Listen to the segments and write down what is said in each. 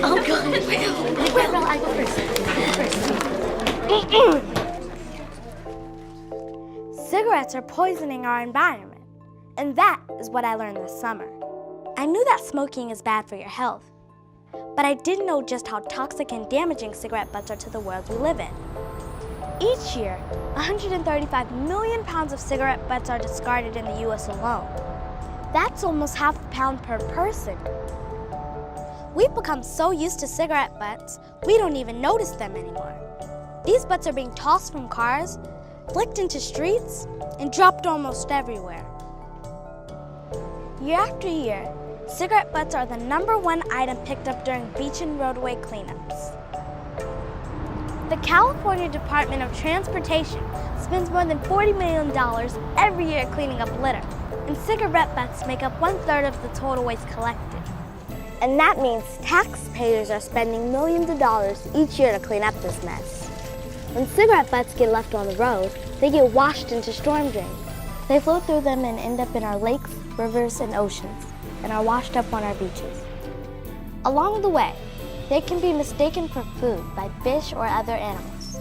Oh, God. Well, I go first. Cigarettes are poisoning our environment, and that is what I learned this summer. I knew that smoking is bad for your health, but I didn't know just how toxic and damaging cigarette butts are to the world we live in. Each year, 135 million pounds of cigarette butts are discarded in the U.S. alone. That's almost half a pound per person. We've become so used to cigarette butts, we don't even notice them anymore. These butts are being tossed from cars, flicked into streets, and dropped almost everywhere. Year after year, cigarette butts are the #1 item picked up during beach and roadway cleanups. The California Department of Transportation spends more than $40 million every year cleaning up litter, and cigarette butts make up 1/3 of the total waste collected. And that means taxpayers are spending millions of dollars each year to clean up this mess. When cigarette butts get left on the road, they get washed into storm drains. They flow through them and end up in our lakes, rivers, and oceans, and are washed up on our beaches. Along the way, they can be mistaken for food by fish or other animals.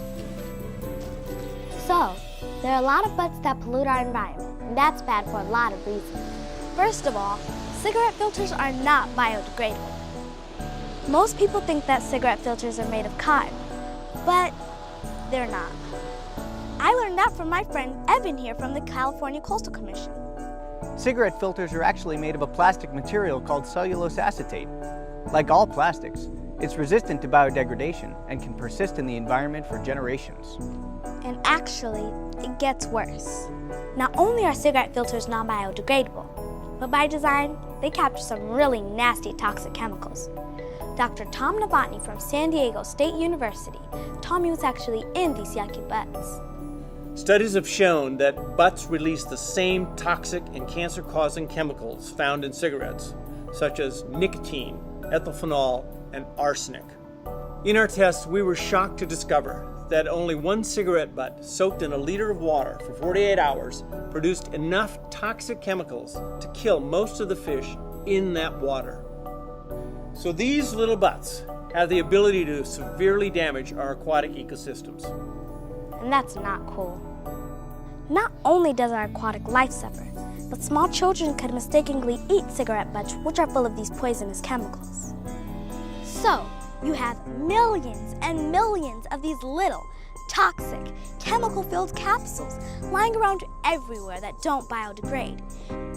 So, there are a lot of butts that pollute our environment, and that's bad for a lot of reasons. First of all, cigarette filters are not biodegradable. Most people think that cigarette filters are made of cotton, but they're not. I learned that from my friend Evan here from the California Coastal Commission. Cigarette filters are actually made of a plastic material called cellulose acetate. Like all plastics, it's resistant to biodegradation and can persist in the environment for generations. And actually, it gets worse. Not only are cigarette filters non-biodegradable, but by design, they capture some really nasty toxic chemicals. Dr. Tom Novotny from San Diego State University told me what's actually in these yucky butts. Studies have shown that butts release the same toxic and cancer-causing chemicals found in cigarettes, such as nicotine, ethylphenol, and arsenic. In our tests, we were shocked to discover that only one cigarette butt soaked in a liter of water for 48 hours produced enough toxic chemicals to kill most of the fish in that water. So these little butts have the ability to severely damage our aquatic ecosystems. And that's not cool. Not only does our aquatic life suffer, but small children could mistakenly eat cigarette butts, which are full of these poisonous chemicals. So, you have millions and millions of these little, toxic, chemical-filled capsules lying around everywhere that don't biodegrade.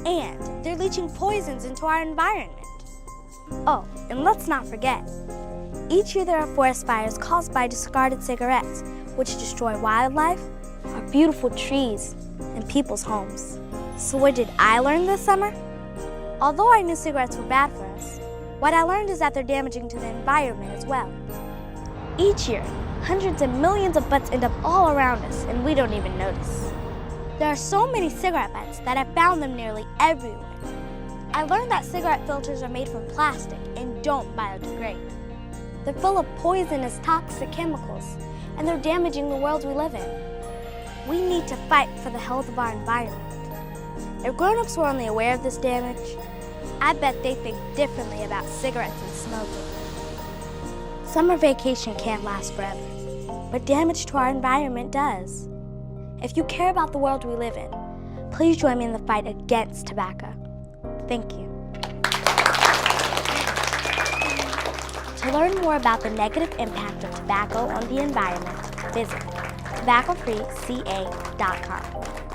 And they're leaching poisons into our environment. Oh, and let's not forget, each year there are forest fires caused by discarded cigarettes, which destroy wildlife, our beautiful trees, and people's homes. So what did I learn this summer? Although I knew cigarettes were bad for us, what I learned is that they're damaging to the environment as well. Each year, hundreds of millions of butts end up all around us, and we don't even notice. There are so many cigarette butts that I've found them nearly everywhere. I learned that cigarette filters are made from plastic and don't biodegrade. They're full of poisonous, toxic chemicals, and they're damaging the world we live in. We need to fight for the health of our environment. If grown-ups were only aware of this damage, I bet they think differently about cigarettes and smoking. Summer vacation can't last forever, but damage to our environment does. If you care about the world we live in, please join me in the fight against tobacco. Thank you. To learn more about the negative impact of tobacco on the environment, visit tobaccofreeca.com.